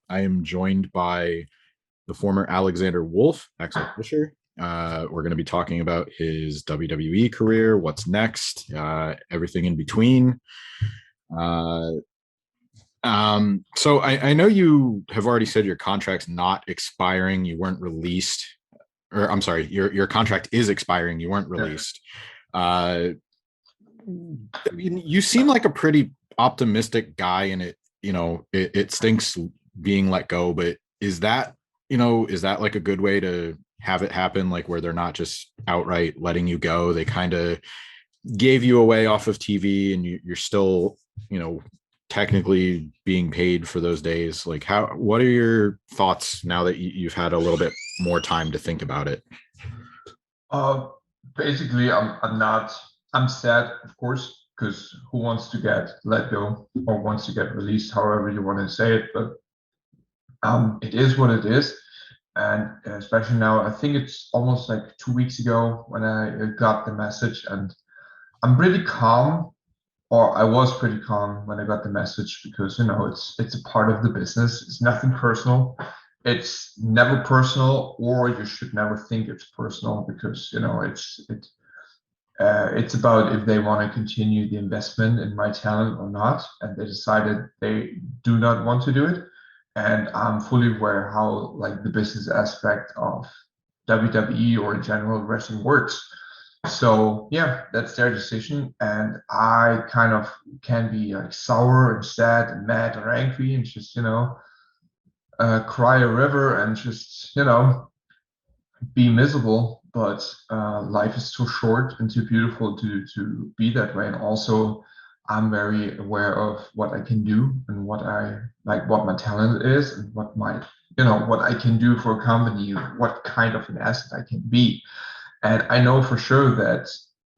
I am joined by the former Alexander Wolfe, Axel Tischer. We're going to be talking about his WWE career, what's next, everything in between. Uh, so I know you have already said your contract's not expiring. You weren't released, or I'm sorry, your contract is expiring. You weren't released. Uh, you seem like a pretty optimistic guy, and it stinks being let go. But is that like a good way to have it happen? Like where they're not just outright letting you go, they kind of gave you away off of TV, and you're still technically being paid for those days. Like what are your thoughts now that you've had a little bit more time to think about it? Uh, Basically, I'm not. I'm sad, of course, because who wants to get let go or wants to get released, however you want to say it. But it is what it is, and especially now, I think it's almost like 2 weeks ago when I got the message, and I'm pretty calm, or I was pretty calm when I got the message because it's a part of the business. It's nothing personal. It's never personal, or you should never think it's personal because it's about if they want to continue the investment in my talent or not, and they decided they do not want to do it. And I'm fully aware how like the business aspect of WWE or in general wrestling works. So yeah, that's their decision, and I kind of can be like sour and sad and mad or angry and just cry a river and just be miserable. But life is too short and too beautiful to be that way. And also, I'm very aware of what I can do and what I like, what my talent is, and what I can do for a company, what kind of an asset I can be. And I know for sure that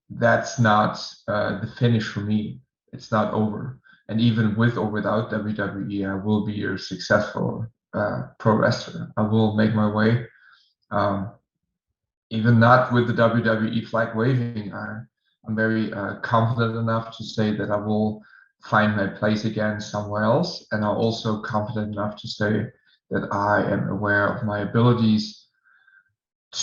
that's not the finish for me. It's not over. And even with or without WWE, I will be a successful pro wrestler. I will make my way. Um, Even not with the WWE flag waving, I'm very confident enough to say that I will find my place again somewhere else. And I'm also confident enough to say that I am aware of my abilities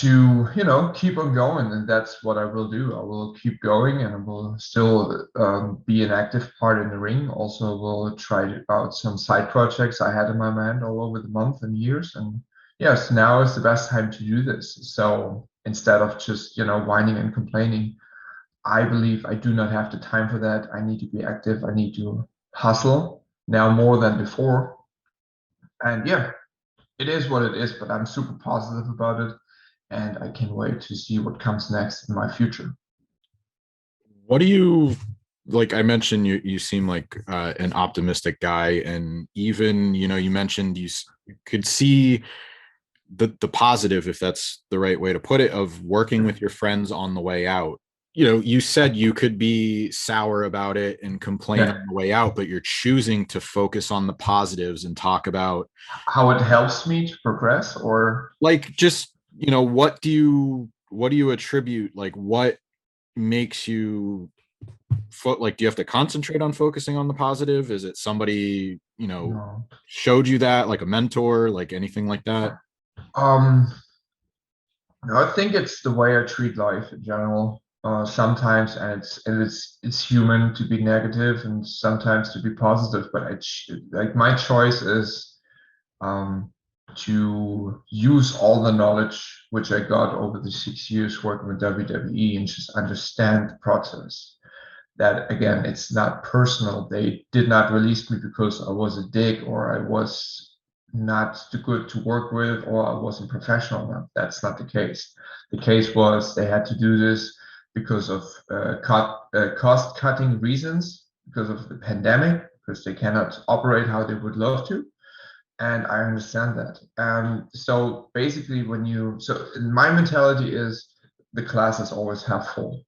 to keep on going, and that's what I will do. I will keep going, and I will still be an active part in the ring. Also will try out some side projects I had in my mind all over the month and years, and yes, now is the best time to do this. So instead of just whining and complaining, I believe I do not have the time for that. I need to be active. I need to hustle now more than before. And yeah, it is what it is, but I'm super positive about it, and I can't wait to see what comes next in my future. What do you like? I mentioned you seem like an optimistic guy, and even you mentioned you could see the positive, if that's the right way to put it, of working with your friends on the way out. You said you could be sour about it and complain Yeah, on the way out, but you're choosing to focus on the positives and talk about how it helps me to progress, or like just what do you attribute, like what makes you like, do you have to concentrate on focusing on the positive? Is it somebody no. showed you that, like a mentor, like anything like that? Um, no, I think it's the way I treat life in general. Sometimes, and it's human to be negative and sometimes to be positive. But like my choice is um, to use all the knowledge which I got over the 6 years working with WWE and just understand the process. That again, it's not personal. They did not release me because I was a dick or I was not too good to work with or I wasn't professional enough. That's not the case. The case was they had to do this because of cost cutting reasons, because of the pandemic, because they cannot operate how they would love to. And I understand that. So basically, so my mentality is the glass is always half full,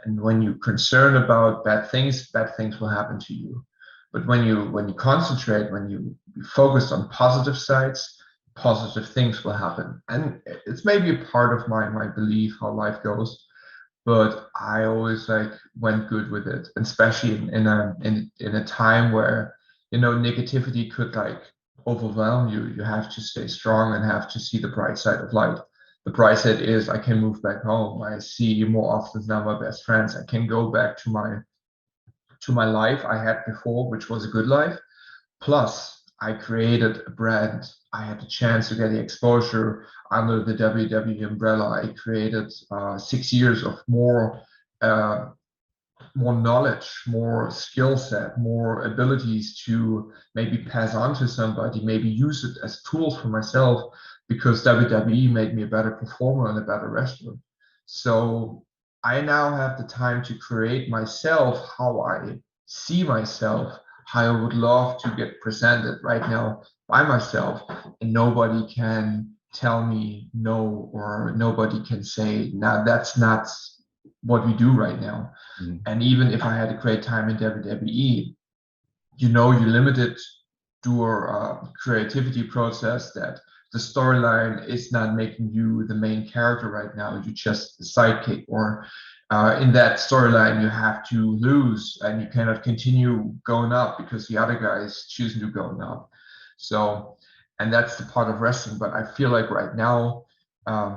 and when you're concerned about bad things will happen to you. But when you concentrate, when you focus on positive sides, positive things will happen. And it's maybe a part of my belief how life goes. but I always like went good with it, especially in a time where negativity could like overwhelm you. You have to stay strong and have to see the bright side of light. The bright side is I can move back home. I see more often than my best friends. I can go back to my life I had before, which was a good life. Plus, I created a brand. I had the chance to get the exposure under the WWE umbrella. I created 6 years of uh, more knowledge, more skill set, more abilities to maybe pass on to somebody, maybe use it as tools for myself, because WWE made me a better performer and a better wrestler. So I now have the time to create myself how I see myself, how I would love to get presented right now by myself, and nobody can tell me no, or nobody can say, now that's not what we do right now. Mhm. And even if I had a great time in WWE, you're limited to your creativity process, that the storyline is not making you the main character right now. You're just a sidekick, or in that storyline, you have to lose and you cannot continue going up because the other guy is choosing to going up. So, and that's the part of wrestling. But I feel like right now, um,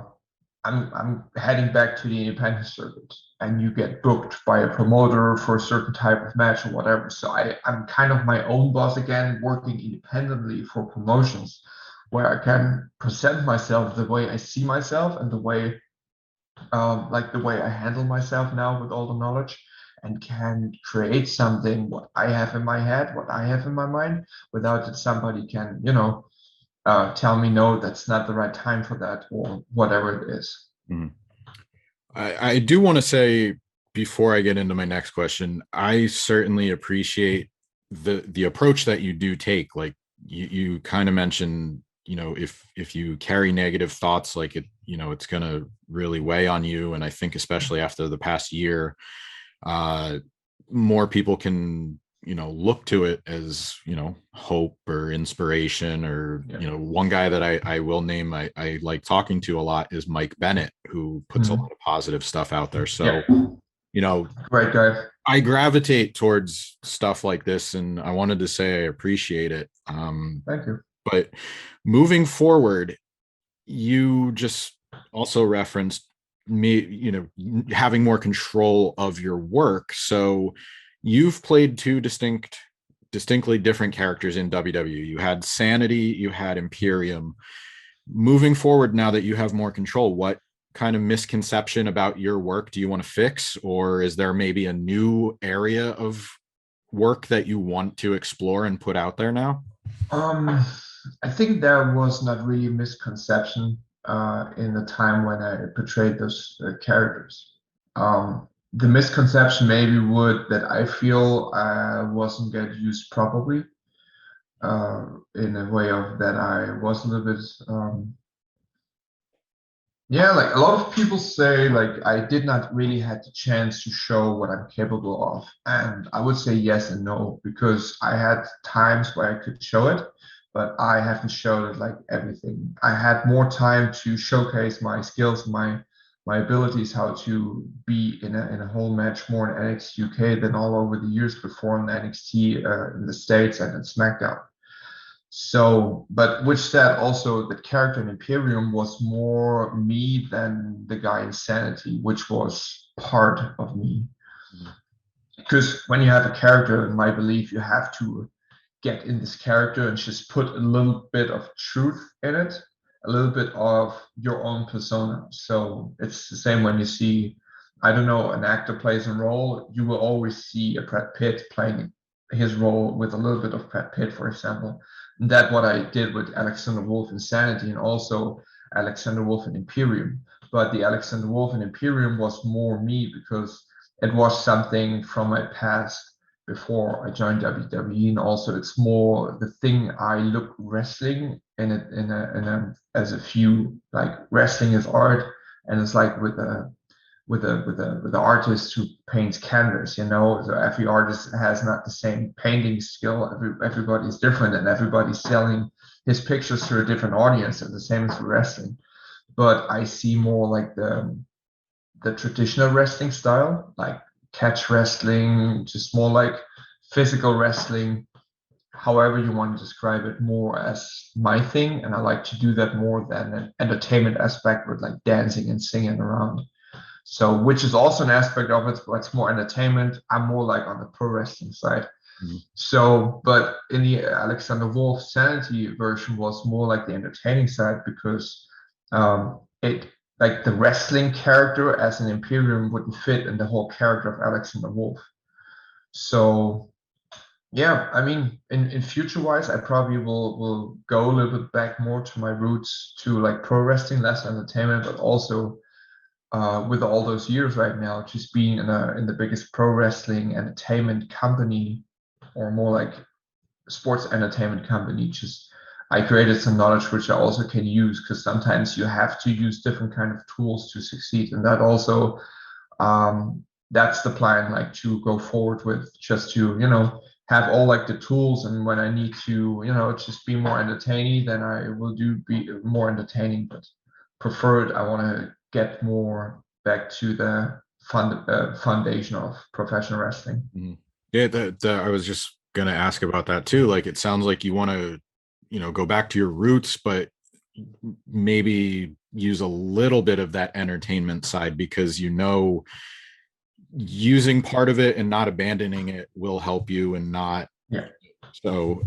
I'm heading back to the independent circuit, and you get booked by a promoter for a certain type of match or whatever. So I'm kind of my own boss again, working independently for promotions, where I can present myself the way I see myself, and the way like the way I handle myself now with all the knowledge, and can create something what I have in my head, what I have in my mind, without that somebody can, tell me no, that's not the right time for that, or whatever it is. Mhm. I do want to say, before I get into my next question, I certainly appreciate the approach that you do take. Like you kind of mentioned, if you carry negative thoughts, like it's gonna really weigh on you. And I think especially after the past year, uh more people can look to it as hope or inspiration. Or Yeah. one guy that I will name, I like talking to a lot, is Mike Bennett, who puts a Mhm. lot of positive stuff out there. So Yeah. you know Great guy. I gravitate towards stuff like this, and I wanted to say I appreciate it. Thank you. But moving forward, you just also referenced me, having more control of your work. So you've played two distinctly different characters in WWE. You had Sanity, you had Imperium. Moving forward, now that you have more control, what kind of misconception about your work do you want to fix? Or is there maybe a new area of work that you want to explore and put out there now? Um, I think there was not really a misconception in the time when I portrayed those characters. The misconception maybe would that I feel wasn't get used properly, in a way of that I was a little bit yeah, like a lot of people say, like I did not really had the chance to show what I'm capable of. And I would say yes and no, because I had times where I could show it, but I haven't showed it like everything. I had more time to showcase my skills, my abilities, how to be in a whole match more in NXT UK than all over the years before in NXT in the States and in SmackDown. So, but which said also the character in Imperium was more me than the guy in Sanity, which was part of me. Because when you have a character, in my belief, you have to get in this character and just put a little bit of truth in it, a little bit of your own persona. So it's the same when you see, I don't know, an actor plays a role, you will always see a Brad Pitt playing his role with a little bit of Brad Pitt, for example. And that's what I did with Alexander Wolfe in Sanity, and also Alexander Wolfe in Imperium. But the Alexander Wolfe in Imperium was more me, because it was something from my past before I joined WWE, and also it's more the thing I look wrestling as a few, like wrestling is art, and it's like with the artist who paints canvas, so every artist has not the same painting skill. Everybody's different, and everybody's selling his pictures to a different audience, and the same as for wrestling. But I see more like the traditional wrestling style, like catch wrestling, just more like physical wrestling, however you want to describe it, more as my thing. And I like to do that more than an entertainment aspect with like dancing and singing around. So, which is also an aspect of it, but it's more entertainment. I'm more like on the pro wrestling side. Mhm. So, but in the Alexander Wolfe Sanity version was more like the entertaining side because it like the wrestling character as an Imperium wouldn't fit in the whole character of Alexander Wolfe. So yeah, I mean, in future wise, I probably will go a little bit back more to my roots to like pro wrestling, less entertainment, but also with all those years right now, just being in the biggest pro wrestling entertainment company, or more like sports entertainment company, just I created some knowledge which I also can use because sometimes you have to use different kind of tools to succeed, and that also that's the plan, like to go forward with, just to have all like the tools, and when I need to just be more entertaining, then I will do be more entertaining, but preferred I want to get more back to the foundation of professional wrestling. Mhm. Yeah, I was just gonna ask about that too. Like, it sounds like you want to, go back to your roots, but maybe use a little bit of that entertainment side because using part of it and not abandoning it will help you and not. Yeah. So,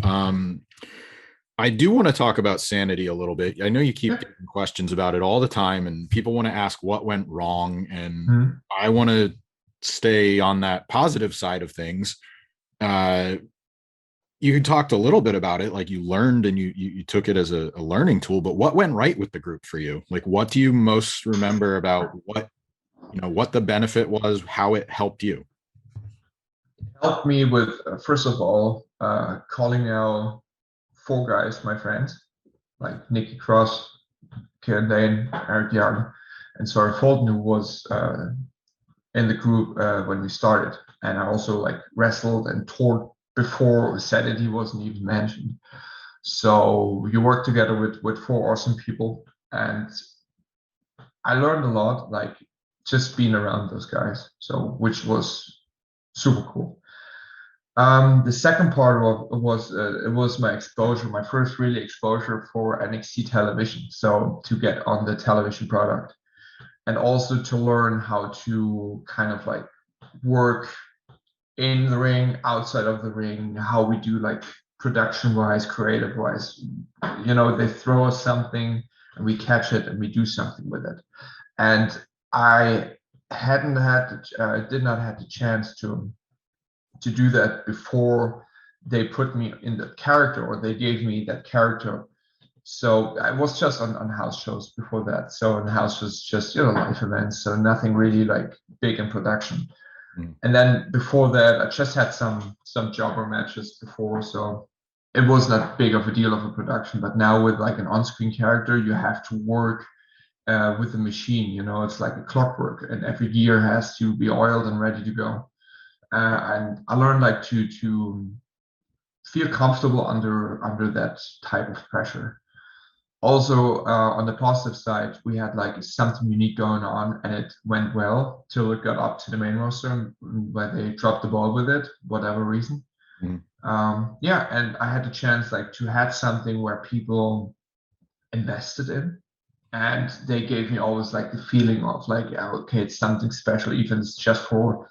I do want to talk about Sanity a little bit. I know you keep Yeah. getting questions about it all the time, and people want to ask what went wrong, and Mhm. I want to stay on that positive side of things. Uh, you talked a little bit about it, like you learned and you took it as a learning tool, but what went right with the group for you? Like, what do you most remember about what the benefit was, how it helped you? Helped me with first of all calling out four guys, my friends, like Nikki Cross, Kieran Dane, Eric Young, and Sorry Fulton, who was in the group when we started. And I also like wrestled and toured before Sanity wasn't even mentioned. So you work together with four awesome people, and I learned a lot, like just being around those guys. So which was super cool. The second part was it was my exposure, my first really exposure for NXT television. So to get on the television product, and also to learn how to kind of like work in the ring, outside of the ring, how we do like production wise, creative wise. They throw us something and we catch it and we do something with it. And I did not have the chance to do that before they put me in that character, or they gave me that character. So I was just on house shows before that. So in house was just live events, so nothing really like big in production. Mm. And then before that, I just had some jobber matches before, so it was not big of a deal of a production. But now with like an on-screen character, you have to work with the machine. It's like a clockwork, and every gear has to be oiled and ready to go. And I learned like to feel comfortable under that type of pressure. Also, on the positive side, we had like something unique going on, and it went well till it got up to the main roster where they dropped the ball with it, whatever reason. Mm. Yeah, and I had the chance like to have something where people invested in, and they gave me always like the feeling of like, yeah, okay, it's something special, even if it's just for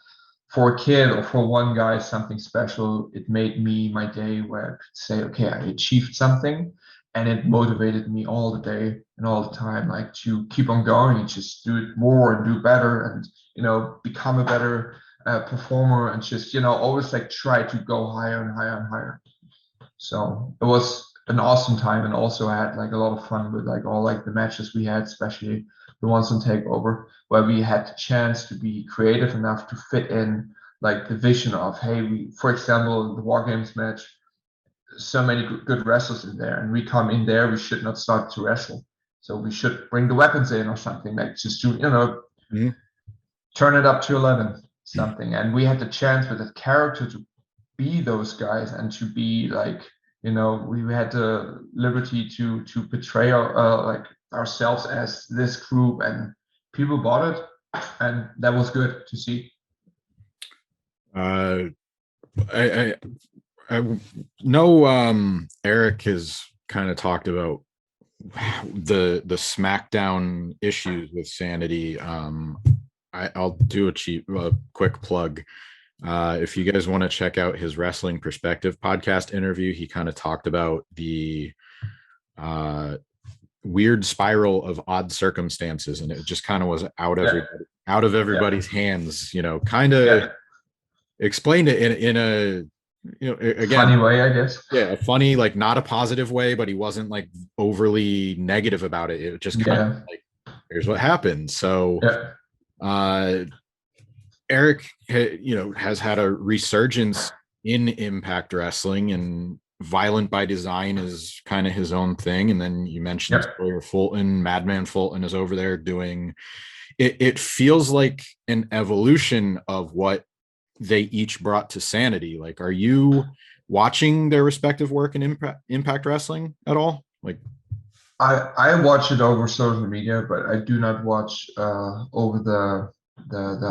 a kid or for one guy, something special. It made me my day where I could say, okay, I achieved something, and it motivated me all the day and all the time, like to keep on going and just do it more and do better, and become a better performer, and just always like try to go higher and higher and higher. So it was an awesome time, and also I had like a lot of fun with like all like the matches we had, especially the ones on Takeover, where we had the chance to be creative enough to fit in like the vision of, hey, we, for example, the War Games match, so many good wrestlers in there, and we come in there, we should not start to wrestle, so we should bring the weapons in or something, like just to Mm. turn it up to 11 something. And we had the chance with that character to be those guys, and to be like, we had the liberty to portray like ourselves as this group, and people bought it. and that was good to see. Uh, I know Eric has kind of talked about the SmackDown issues with Sanity. I'll do a quick plug. If you guys want to check out his Wrestling Perspective podcast interview, he kind of talked about the uh, weird spiral of odd circumstances, and it just kind of was out of everybody's hands. Kind of explained it in a again, funny way, I guess. Yeah, a funny, like not a positive way, but he wasn't like overly negative about it. It just kind of like, here's what happened. So uh Eric has had a resurgence in Impact Wrestling, and Violent by Design is kind of his own thing. And then you mentioned Sawyer Fulton, Madman Fulton is over there doing it. It feels like an evolution of what they each brought to Sanity. Like, are you watching their respective work in Impact Wrestling at all? Like, I watch it over social media, but I do not watch over the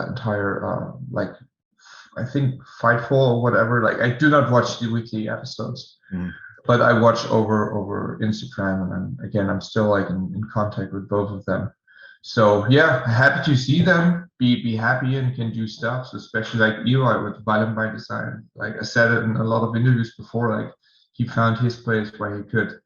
entire like, I think Fightful or whatever. Like, I do not watch the weekly episodes, but I watch over Instagram, and I'm still like in contact with both of them. So yeah, happy to see them be happy and can do stuff. So especially like Eli with Violent by Design. Like I said it in a lot of interviews before, like he found his place where he could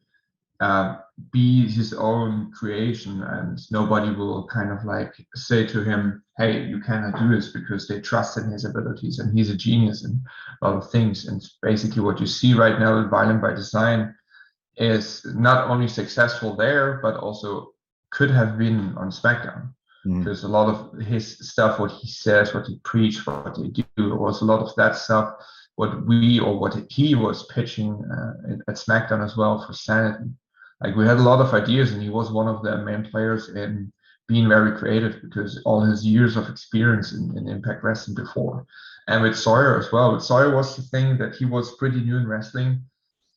be his own creation, and nobody will kind of like say to him, hey, you cannot do this, because they trust in his abilities, and he's a genius in a lot of things. And basically what you see right now with Violent by Design is not only successful there, but also could have been on SmackDown. Because a lot of his stuff, what he says, what he preached, what they do, was a lot of that stuff what he was pitching at SmackDown as well for Sanity. Like, we had a lot of ideas, and he was one of the main players in being very creative, because all his years of experience in Impact Wrestling before. And with Sawyer as well. With Sawyer was the thing that he was pretty new in wrestling.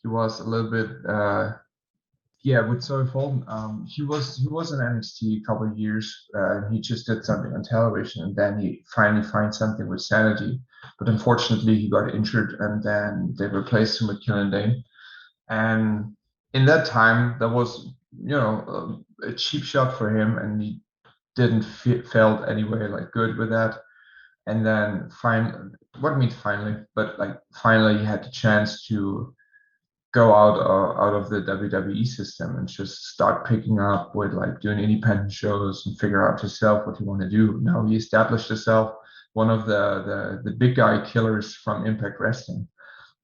He was a little bit with Sawyer Fulton. He was in NXT a couple of years. He just did something on television, and then he finally finds something with Sanity. But unfortunately, he got injured, and then they replaced him with Killian Dane. And in that time, that was a cheap shot for him, and he didn't felt anyway like good with that. And then finally, finally he had the chance to go out of the WWE system and just start picking up with like doing independent shows and figure out himself what he want to do. Now he established himself one of the big guy killers from Impact Wrestling,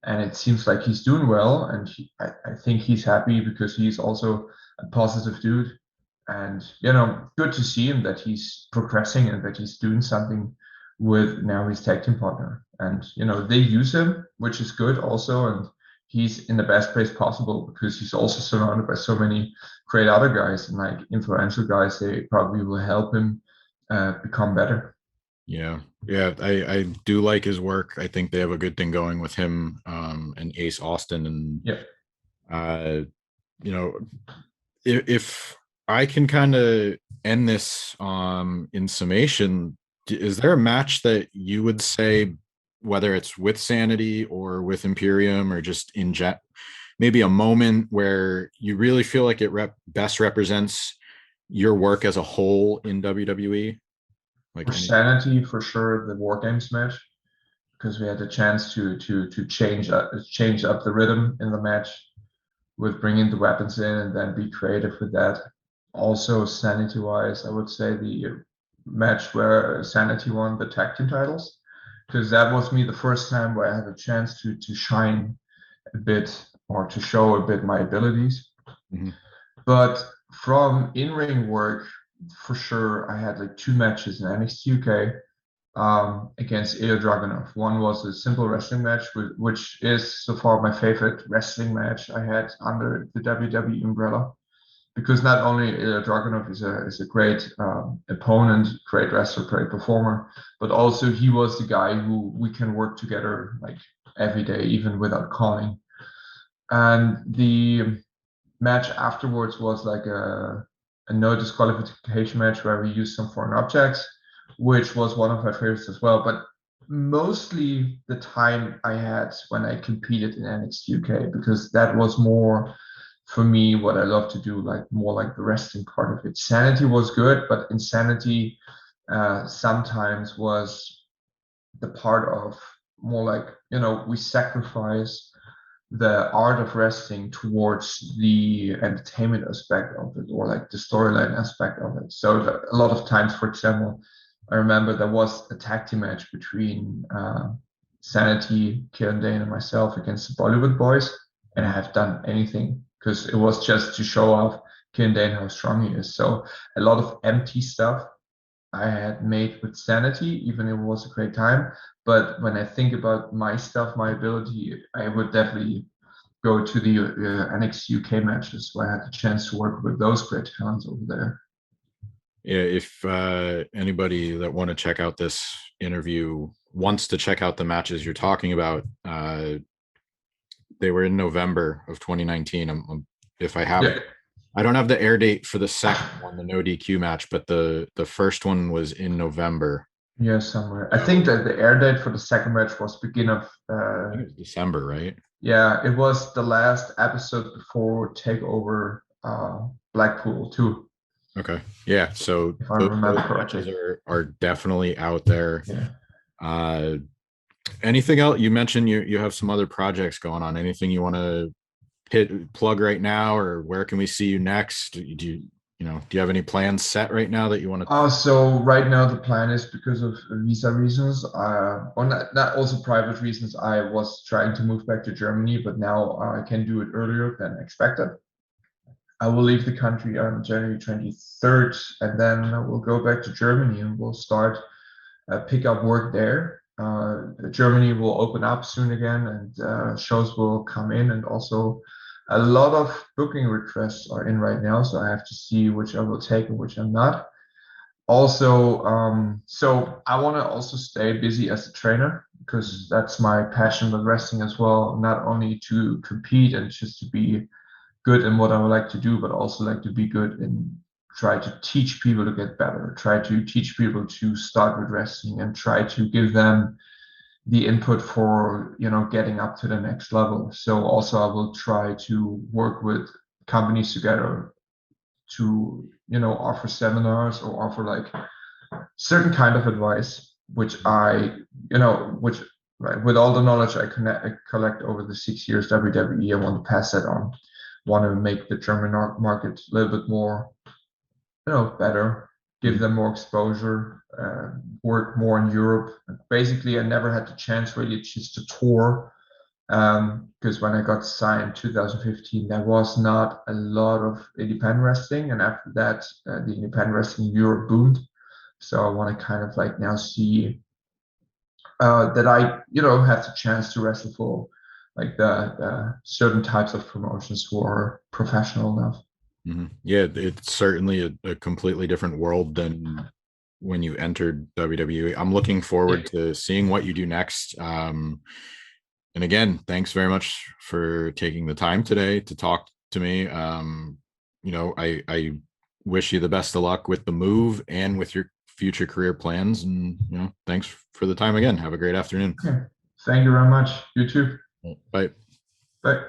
and it seems like he's doing well. And I think he's happy, because he's also a positive dude, and good to see him that he's progressing and that he's doing something with now his tag team partner. And they use him, which is good also, and he's in the best place possible, because he's also surrounded by so many great other guys and like influential guys. They probably will help him become better. Yeah, I do like his work. I think they have a good thing going with him and Ace Austin. And if I can kind of end this in summation, is there a match that you would say, whether it's with Sanity or with Imperium, or just maybe a moment where you really feel like it best represents your work as a whole in WWE? For Sanity, for sure, the War Games match, because we had the chance to change up the rhythm in the match with bringing the weapons in and then be creative with that. Also, Sanity wise, I would say the match where Sanity won the tag team titles, because that was me the first time where I had a chance to shine a bit, or to show a bit my abilities. But from in-ring work, for sure, I had like 2 matches in NXT UK against Ilya Dragunov. One was a simple wrestling match, which is so far my favorite wrestling match I had under the WWE umbrella, because not only Ilya Dragunov is a great opponent, great wrestler, great performer, but also he was the guy who we can work together like every day, even without calling. And the match afterwards was like a no disqualification match, where we used some foreign objects, which was one of my favorites as well. But mostly the time I had when I competed in NXT UK, because that was more for me what I love to do, like more like the wrestling part of it. Sanity was good, but Insanity sometimes was the part of more like, we sacrifice the art of wrestling towards the entertainment aspect of it, or like the storyline aspect of it. So a lot of times, for example, I remember there was a tag team match between Sanity, Kieran Dane, and myself against the Bollywood Boys, and I have done anything because it was just to show off Kieran Dane how strong he is. So a lot of empty stuff I had made with Sanity, even if it was a great time. But when I think about my stuff, my ability, I would definitely go to the NXT UK matches where I had the chance to work with those great talents over there. Yeah, if anybody that want to check out this interview wants to check out the matches you're talking about, they were in November of 2019. If I have Yeah. I don't have the air date for the second one, the no DQ match, but the first one was in November. Yeah, somewhere. I think that the air date for the second match was beginning of I think it was December, right? yeah, it was the last episode before Takeover Blackpool too, Okay. Yeah. So if I those remember matches correctly. are definitely out there. Yeah. Uh, anything else? You mentioned you have some other projects going on. Anything you want to plug right now, or where can we see you next? Do you have any plans set right now that you want to? So right now the plan is, because of visa reasons, or not also private reasons. I was trying to move back to Germany, but now I can do it earlier than expected. I will leave the country on January 23rd, and then we'll go back to Germany and we'll start pick up work there. Germany will open up soon again, and shows will come in, and also a lot of booking requests are in right now. So I have to see which I will take and which I'm not. Also, so I want to also stay busy as a trainer, because that's my passion with wrestling as well. Not only to compete and just to be good in what I would like to do, but also like to be good in try to teach people to get better, try to teach people to start with wrestling, and try to give them the input for getting up to the next level. So also I will try to work with companies together to offer seminars or offer like certain kind of advice, which which right, with all the knowledge I collect over the 6 years WWE, I want to pass that on. Want to make the German market a little bit more, better, give them more exposure, work more in Europe. Basically, I never had the chance really just to tour, because when I got signed 2015, there was not a lot of independent wrestling, and after that, the independent wrestling in Europe boomed. So I want to kind of like now see that I, have the chance to wrestle for like the certain types of promotions who are professional enough. Mm-hmm. Yeah, it's certainly a completely different world than when you entered WWE. I'm looking forward to seeing what you do next. And again, thanks very much for taking the time today to talk to me. I wish you the best of luck with the move and with your future career plans. And thanks for the time again. Have a great afternoon. Okay. Thank you very much. You too. Bye. Bye.